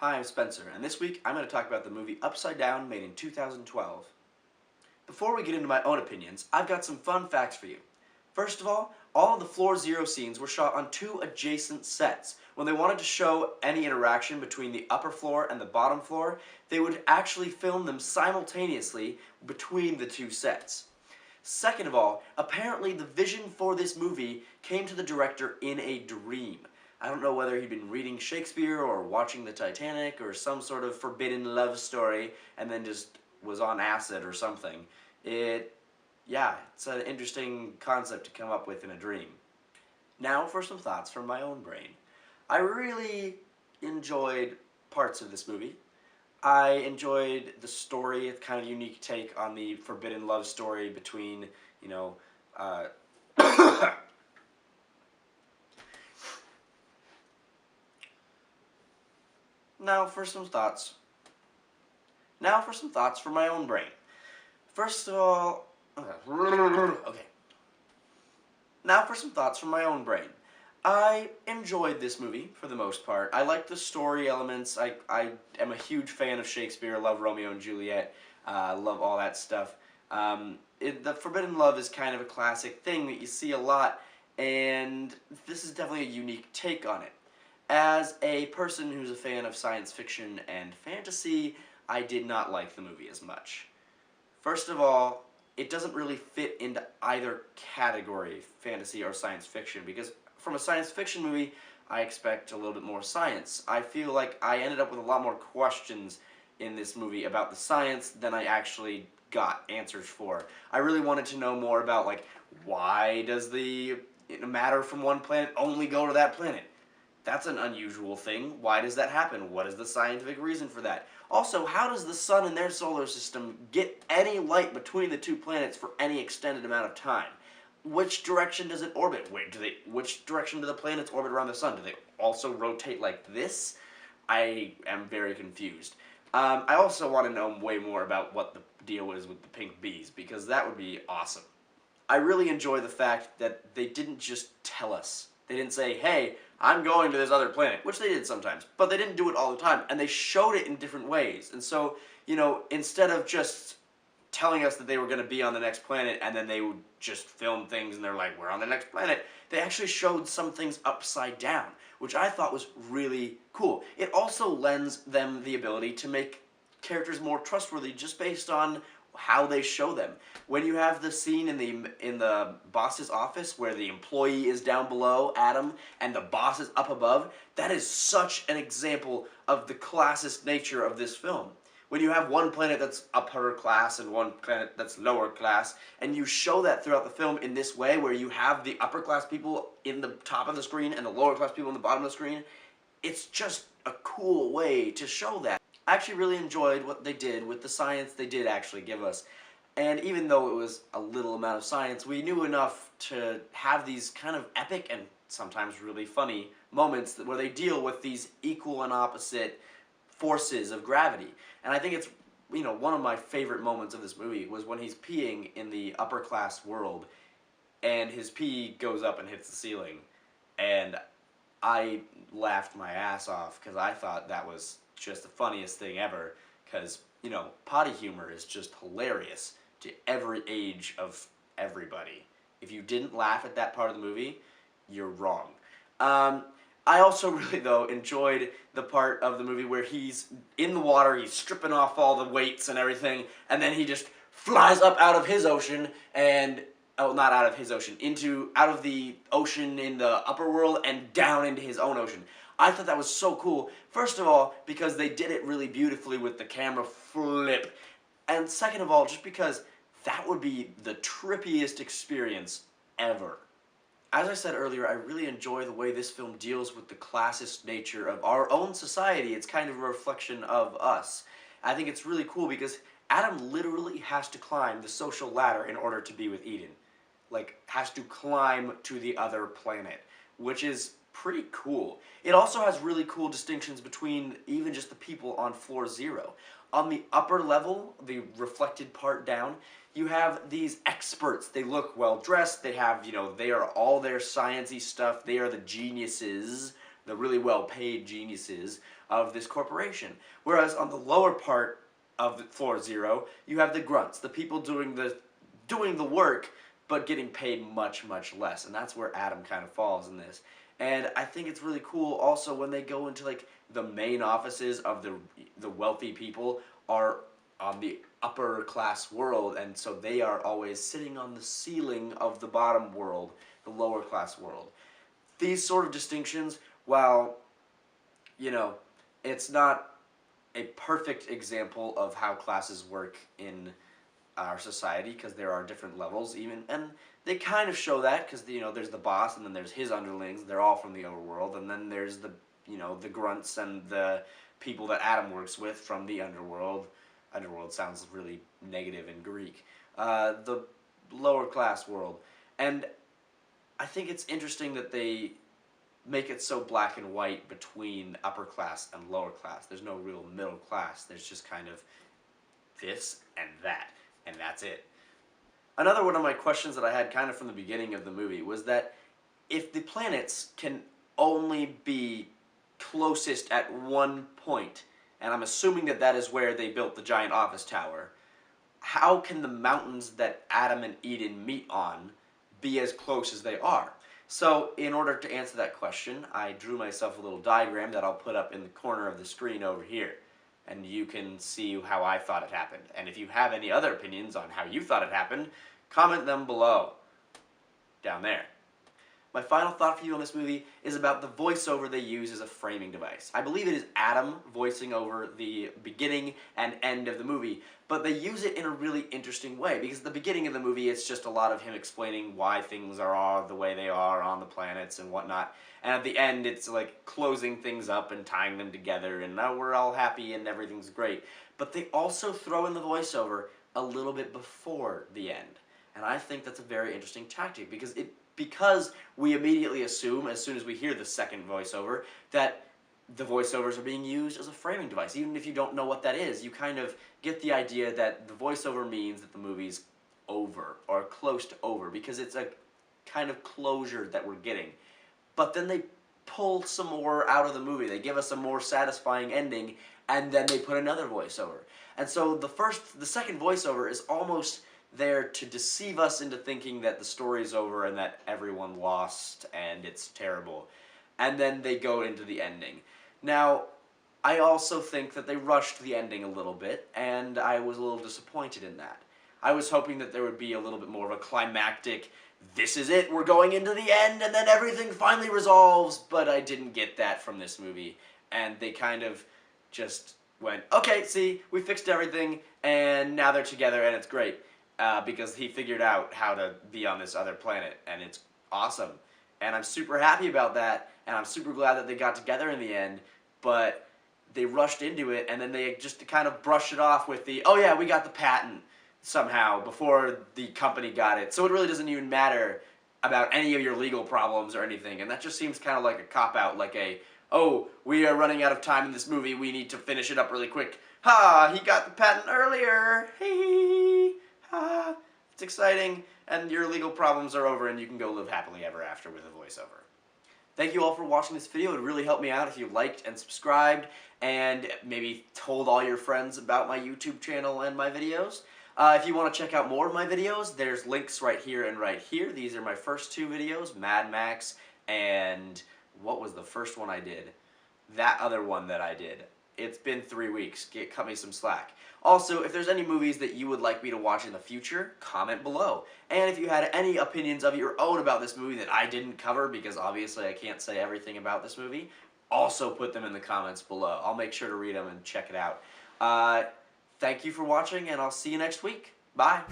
Hi, I'm Spencer, and this week I'm going to talk about the movie Upside Down, made in 2012. Before we get into my own opinions, I've got some fun facts for you. First of all of the Floor Zero scenes were shot on two adjacent sets. When they wanted to show any interaction between the upper floor and the bottom floor, they would actually film them simultaneously between the two sets. Second of all, apparently the vision for this movie came to the director in a dream. I don't know whether he'd been reading Shakespeare or watching the Titanic or some sort of forbidden love story and then just was on acid or something. Yeah, it's an interesting concept to come up with in a dream. Now for some thoughts from my own brain. I really enjoyed parts of this movie. I enjoyed the story, it's kind of a unique take on the forbidden love story between, uh, Now for some thoughts. Now for some thoughts from my own brain. First of all, okay. Now for some thoughts from my own brain. I enjoyed this movie for the most part. I like the story elements. I am a huge fan of Shakespeare. I love Romeo and Juliet. I love all that stuff. The forbidden love is kind of a classic thing that you see a lot, and this is definitely a unique take on it. As a person who's a fan of science fiction and fantasy, I did not like the movie as much. First of all, it doesn't really fit into either category, fantasy or science fiction, because from a science fiction movie, I expect a little bit more science. I feel like I ended up with a lot more questions in this movie about the science than I actually got answers for. I really wanted to know more about, like, why does the matter from one planet only go to that planet? That's an unusual thing. Why does that happen? What is the scientific reason for that? Also, how does the sun in their solar system get any light between the two planets for any extended amount of time? Which direction does it orbit? Which direction do the planets orbit around the sun? Do they also rotate like this? I am very confused. I also want to know way more about what the deal is with the pink bees, because that would be awesome. I really enjoy the fact that they didn't just tell us. They didn't say, hey, I'm going to this other planet, which they did sometimes, but they didn't do it all the time, and they showed it in different ways. And so, instead of just telling us that they were going to be on the next planet and then they would just film things and they're like, we're on the next planet, they actually showed some things upside down, which I thought was really cool. It also lends them the ability to make characters more trustworthy just based on how they show them. When you have the scene in the boss's office where the employee is down below, Adam, and the boss is up above, that is such an example of the classist nature of this film. When you have one planet that's upper class and one planet that's lower class, and you show that throughout the film in this way, where you have the upper class people in the top of the screen and the lower class people in the bottom of the screen, it's just a cool way to show that. I actually really enjoyed what they did with the science they did actually give us. And even though it was a little amount of science, we knew enough to have these kind of epic and sometimes really funny moments where they deal with these equal and opposite forces of gravity. And I think it's, one of my favorite moments of this movie was when he's peeing in the upper class world and his pee goes up and hits the ceiling. And I laughed my ass off because I thought that was just the funniest thing ever, because, potty humor is just hilarious to every age of everybody. If you didn't laugh at that part of the movie, you're wrong. I also really, though, enjoyed the part of the movie where he's in the water, he's stripping off all the weights and everything, and then he just flies up out of his ocean and, not out of his ocean, out of the ocean in the upper world and down into his own ocean. I thought that was so cool. First of all, because they did it really beautifully with the camera flip. And second of all, just because that would be the trippiest experience ever. As I said earlier, I really enjoy the way this film deals with the classist nature of our own society. It's kind of a reflection of us. I think it's really cool because Adam literally has to climb the social ladder in order to be with Eden. Like, has to climb to the other planet, which is pretty cool. It also has really cool distinctions between even just the people on floor zero. On the upper level, the reflected part down, you have these experts. They look well dressed. They have, they are all their sciencey stuff. They are the geniuses, the really well-paid geniuses of this corporation. Whereas on the lower part of the floor zero, you have the grunts, the people doing the work, but getting paid much, much less. And that's where Adam kind of falls in this. And I think it's really cool also when they go into like the main offices of the wealthy people are on the upper class world, and so they are always sitting on the ceiling of the bottom world, the lower class world. These sort of distinctions, while, you know, it's not a perfect example of how classes work in our society, because there are different levels even, and they kind of show that because, you know, there's the boss and then there's his underlings, they're all from the overworld, and then there's the, you know, the grunts and the people that Adam works with from the underworld. Underworld sounds really negative in Greek. The lower class world. And I think it's interesting that they make it so black and white between upper class and lower class. There's no real middle class. There's just kind of this and that, and that's it. Another one of my questions that I had kind of from the beginning of the movie was that if the planets can only be closest at one point, and I'm assuming that that is where they built the giant office tower, how can the mountains that Adam and Eden meet on be as close as they are? So in order to answer that question, I drew myself a little diagram that I'll put up in the corner of the screen over here. And you can see how I thought it happened. And if you have any other opinions on how you thought it happened, comment them below. Down there. My final thought for you on this movie is about the voiceover they use as a framing device. I believe it is Adam voicing over the beginning and end of the movie, but they use it in a really interesting way, because at the beginning of the movie it's just a lot of him explaining why things are the way they are on the planets and whatnot, and at the end it's like closing things up and tying them together, and now we're all happy and everything's great. But they also throw in the voiceover a little bit before the end, and I think that's a very interesting tactic, because we immediately assume, as soon as we hear the second voiceover, that the voiceovers are being used as a framing device. Even if you don't know what that is, you kind of get the idea that the voiceover means that the movie's over, or close to over, because it's a kind of closure that we're getting. But then they pull some more out of the movie. They give us a more satisfying ending, and then they put another voiceover. And so the second voiceover is almost there to deceive us into thinking that the story's over and that everyone lost and it's terrible. And then they go into the ending. Now, I also think that they rushed the ending a little bit, and I was a little disappointed in that. I was hoping that there would be a little bit more of a climactic, this is it, we're going into the end, and then everything finally resolves, but I didn't get that from this movie. And they kind of just went, okay, see, we fixed everything, and now they're together, and it's great. Because he figured out how to be on this other planet, and it's awesome. And I'm super happy about that, and I'm super glad that they got together in the end, but they rushed into it, and then they just kind of brushed it off with the, oh yeah, we got the patent somehow before the company got it, so it really doesn't even matter about any of your legal problems or anything, and that just seems kind of like a cop-out, like a, oh, we are running out of time in this movie, we need to finish it up really quick. Ha, he got the patent earlier, hee. It's exciting, and your legal problems are over, and you can go live happily ever after with a voiceover. Thank you all for watching this video. It would really help me out if you liked and subscribed, and maybe told all your friends about my YouTube channel and my videos. If you want to check out more of my videos, there's links right here and right here. These are my first two videos, Mad Max, and what was the first one I did? That other one that I did. It's been 3 weeks. Cut me some slack. Also, if there's any movies that you would like me to watch in the future, comment below. And if you had any opinions of your own about this movie that I didn't cover, because obviously I can't say everything about this movie, also put them in the comments below. I'll make sure to read them and check it out. Thank you for watching, and I'll see you next week. Bye!